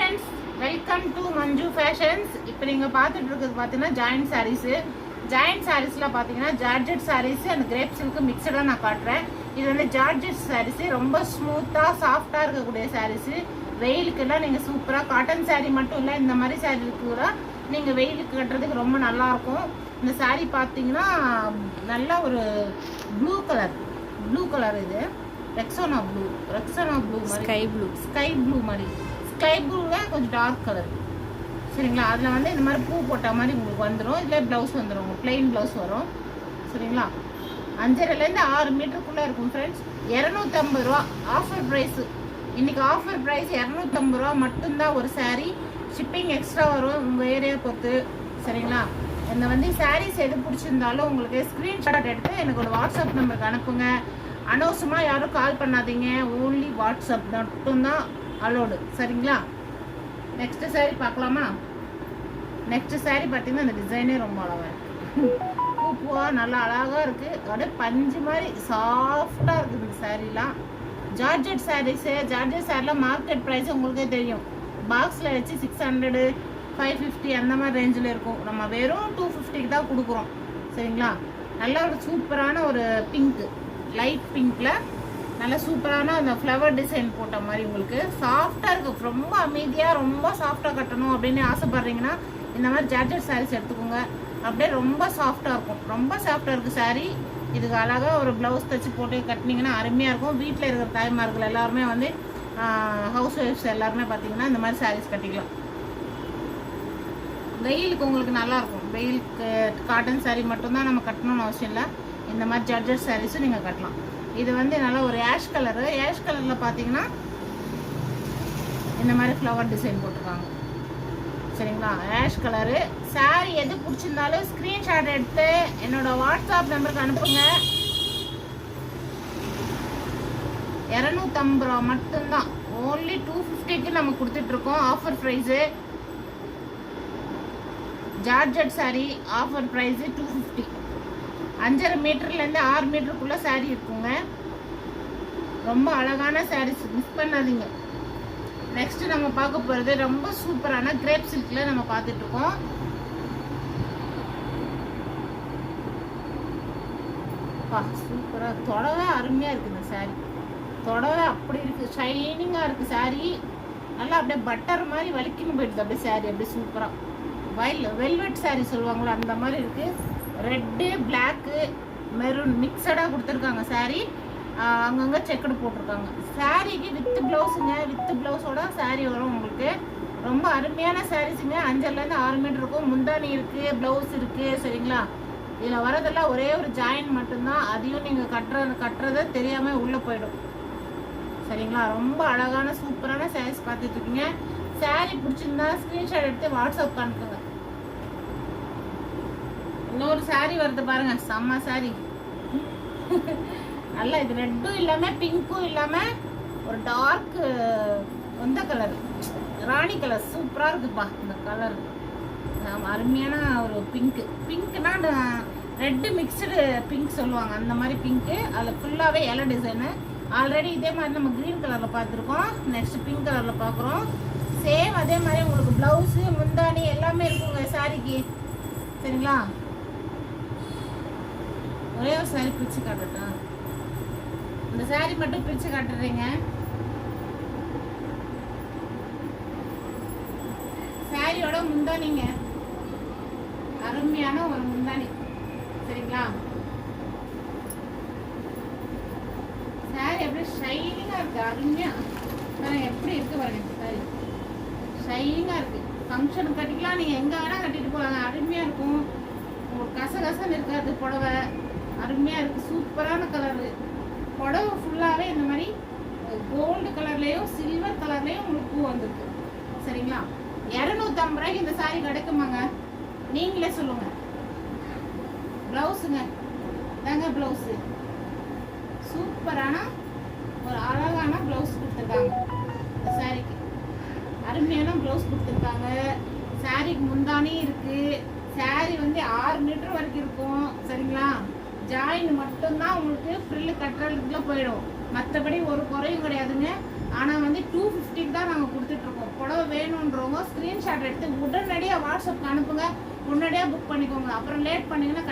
Friends, welcome to Manju fashions. இப்போ நீங்கள் பார்த்துட்டு இருக்கிறது பார்த்தீங்கன்னா ஜாயிண்ட் சாரீஸு. ஜாயிண்ட் சாரீஸில் பார்த்தீங்கன்னா georgette saris and crepe silk மிக்சடாக நான் காட்டுறேன். இது வந்து ஜார்ஜெட் சாரீஸு, ரொம்ப ஸ்மூத்தாக சாஃப்டாக இருக்கக்கூடிய சாரீஸு. வெயிலுக்கெல்லாம் நீங்கள் சூப்பராக காட்டன் சாரீ மட்டும் இல்லை, இந்த மாதிரி சாரீக்கு கூட நீங்கள் வெயிலுக்கு கட்டுறதுக்கு ரொம்ப நல்லாயிருக்கும். இந்த சாரீ பார்த்தீங்கன்னா நல்லா ஒரு ப்ளூ கலர் இது ரெக்ஸோனா ப்ளூ மாதிரி, ஸ்கை ப்ளூ மாதிரி, ஸ்கை ப்ளூவில் கொஞ்சம் டார்க் கலர். சரிங்களா, அதில் வந்து இந்த மாதிரி பூ போட்ட மாதிரி உங்களுக்கு வந்துடும். இதில் ப்ளவுஸ் வந்துடும், உங்களுக்கு பிளெயின் ப்ளவுஸ் வரும். சரிங்களா, 5.5லேருந்து 6 மீட்டருக்குள்ளே இருக்கும் ஃப்ரெண்ட்ஸ். 250 ரூபா ஆஃபர் ப்ரைஸு. இன்றைக்கி ஆஃபர் ப்ரைஸ் 250 ரூபா மட்டும்தான் ஒரு சாரீ. ஷிப்பிங் எக்ஸ்ட்ரா வரும் உங்கள் ஏரியா பொறுத்து. சரிங்களா, இந்த வந்து சாரீஸ் எது பிடிச்சிருந்தாலும் உங்களுக்கு ஸ்க்ரீன்ஷாட் எடுத்து எனக்கு ஒரு வாட்ஸ்அப் நம்பருக்கு அனுப்புங்க. அனௌன்ஸமாக யாரும் கால் பண்ணாதீங்க, ஓன்லி வாட்ஸ்அப் மட்டும்தான் அலோடு. சரிங்களா, நெக்ஸ்ட் சாரீ பார்க்கலாமா? நெக்ஸ்ட் சாரீ பார்த்தீங்கன்னா இந்த டிசைனே ரொம்ப அழகாக இருக்குது. பூவாக நல்லா அழகாக இருக்குது, அப்படியே பஞ்சு மாதிரி சாஃப்டாக இருக்குது இந்த சாரீலாம். ஜார்ஜெட் சாரீஸு, ஜார்ஜெட் சாரிலாம் மார்க்கெட் ப்ரைஸ் உங்களுக்கே தெரியும். பாக்ஸில் வச்சு 600, 550 அந்த மாதிரி ரேஞ்சில் இருக்கும். நம்ம வெறும் 250க்கு தான் கொடுக்குறோம். சரிங்களா, நல்லா ஒரு சூப்பரான ஒரு பிங்க்கு, லைட் பிங்க்கில் நல்லா சூப்பரான அந்த ஃப்ளவர் டிசைன் போட்ட மாதிரி உங்களுக்கு சாஃப்டாக இருக்குது. ரொம்ப அமைதியாக ரொம்ப சாஃப்டாக கட்டணும் அப்படின்னு ஆசைப்பட்றீங்கன்னா இந்த மாதிரி ஜார்ஜெட் சாரீஸ் எடுத்துக்கோங்க. அப்படியே ரொம்ப சாஃப்டாக இருக்கும், ரொம்ப சாஃப்டாக இருக்குது சாரீ. இதுக்கு அழகாக ஒரு ப்ளவுஸ் தைச்சி போட்டு கட்டினீங்கன்னா அருமையாக இருக்கும். வீட்டில் இருக்கிற தாய்மார்கள் எல்லாருமே வந்து ஹவுஸ் ஒய்ஃப்ஸ் எல்லாருமே பார்த்தீங்கன்னா இந்த மாதிரி சாரீஸ் கட்டிக்கலாம். வெயிலுக்கு உங்களுக்கு நல்லாயிருக்கும். வெயிலுக்கு காட்டன் சாரீ மட்டும்தான் நம்ம கட்டணும்னு அவசியம் இல்லை, இந்த மாதிரி ஜார்ஜெட் சாரீஸும் நீங்கள் கட்டலாம். இது வந்து நல்லா ஒரு ஆஷ் கலரில் பார்த்தீங்கன்னா இந்த மாதிரி ஃப்ளவர் டிசைன் போட்டிருக்காங்க. சரிங்களா, ஆஷ் கலரு. சாரீ எது பிடிச்சிருந்தாலும் ஸ்க்ரீன்ஷாட் எடுத்து என்னோட வாட்ஸ்அப் நம்பருக்கு அனுப்புங்க. 250 ரூபா மட்டும்தான், ஓன்லி 250க்கு நம்ம கொடுத்துட்ருக்கோம். Offer price georgette sari, offer price 250. 5.5 மீட்டர்லேருந்து 6 மீட்டருக்குள்ளே சாரீ இருக்குங்க. ரொம்ப அழகான சாரீஸ், மிஸ் பண்ணாதீங்க. நெக்ஸ்ட் நம்ம பார்க்க போகிறது ரொம்ப சூப்பரான கிரேப் சில்கில் நம்ம பார்த்துட்ருக்கோம். சூப்பராக தொடவே அருமையாக இருக்குது இந்த சாரீ. தொடவே அப்படி இருக்குது, ஷைனிங்காக இருக்குது சாரீ. நல்லா அப்படியே பட்டர் மாதிரி வலிக்கணும் போயிடுது அப்படியே சாரீ, அப்படியே சூப்பராக வெல்வெட் சாரீ சொல்லுவாங்களோ அந்த மாதிரி இருக்குது. ரெட்டு, பிளாக்கு, மெரூன் மிக்சடாக கொடுத்துருக்காங்க சாரீ. அங்கங்கே செக்குடு போட்டிருக்காங்க. சாரீக்கு வித்து ப்ளவுஸுங்க, வித்து ப்ளவுஸோட சாரீ வரும் உங்களுக்கு. ரொம்ப அருமையான சாரீஸுங்க. 5.5லேருந்து 6 மீட்டர் இருக்கும். முந்தானி இருக்குது, ப்ளவுஸ் இருக்குது. சரிங்களா, இதில் வரதெல்லாம் ஒரே ஒரு ஜாயின் மட்டும்தான். அதையும் நீங்கள் கட்டுறத தெரியாமல் உள்ளே போயிடும். சரிங்களா, ரொம்ப அழகான சூப்பரான சாரீஸ் பார்த்துட்ருக்கீங்க. சாரீ பிடிச்சிருந்தா ஸ்க்ரீன்ஷாட் எடுத்து வாட்ஸ்அப் அனுப்புங்க. இன்னொரு சாரீ வருது பாருங்க, செம்ம சாரீ. நல்லா இது ரெட்டும் இல்லாமல் பிங்க்கும் இல்லாமல் ஒரு டார்க் எந்த கலர், ராணி கலர் சூப்பராக இருக்குப்பா இந்த கலர். அருமையான ஒரு பிங்க்னா ரெட்டு மிக்சடு பிங்க் சொல்லுவாங்க, அந்த மாதிரி பிங்க்கு. அதில் ஃபுல்லாகவே இலை டிசைனு. ஆல்ரெடி இதே மாதிரி நம்ம க்ரீன் கலரில் பார்த்துருக்கோம், நெக்ஸ்ட் பிங்க் கலரில் பார்க்குறோம். சேம் அதே மாதிரி உங்களுக்கு ப்ளவுஸு, முந்தானி எல்லாமே இருக்குங்க சாரீக்கு. சரிங்களா, ஒரே ஒரு சாரீ பிரித்து காட்டட்டும். இந்த சாரீ மட்டும் பிரித்து காட்டுறீங்க. சாரியோட முந்தானிங்க, அருமையான ஒரு முந்தானி. சரிங்களா, சாரீ அப்படியே ஷைனிங்காக இருக்குது, அருமையாக எப்படி இருக்குது பாருங்க. சாரீ ஷைனிங்காக இருக்குது. ஃபங்க்ஷனுக்கு கட்டிக்கலாம், நீங்கள் எங்கே வேணால் கட்டிட்டு போகலாங்க, அருமையாக இருக்கும். உங்களுக்கு கசகசன்னு இருக்காது புடவை, அருமையாக இருக்குது. சூப்பரான கலரு. புடவை ஃபுல்லாகவே இந்த மாதிரி கோல்டு கலர்லேயும் சில்வர் கலர்லேயும் உங்களுக்கு பூ வந்துருக்கு. சரிங்களா, 250 ரூபாய்க்கு இந்த சாரீ கிடைக்குமாங்க? நீங்களே சொல்லுங்கள். ப்ளவுஸுங்க தாங்க, ப்ளவுஸு சூப்பரான ஒரு அழகான ப்ளவுஸ் கொடுத்துருக்காங்க. இந்த சாரீக்கு அருமையான ப்ளவுஸ் கொடுத்துருக்காங்க. சாரீக்கு முந்தானி இருக்குது. சாரீ வந்து 6 மீட்டர் வரைக்கும் இருக்கும். சரிங்களா, ஜாயின் மட்டும்தான் உங்களுக்கு ஃப்ரில்லு கட்டுறதுக்குள்ள போயிடும், மற்றபடி ஒரு குறையும் கிடையாதுங்க. ஆனால் வந்து 250க்கு தான் நாங்கள் கொடுத்துட்ருக்கோம். புடவை வேணும் வேணுன்றவங்க ஸ்க்ரீன்ஷாட் எடுத்து உடனடியாக வாட்ஸ்அப்க்கு அனுப்புங்க. உடனடியாக புக் பண்ணிக்கோங்க. அப்புறம் லேட் பண்ணிங்கன்னா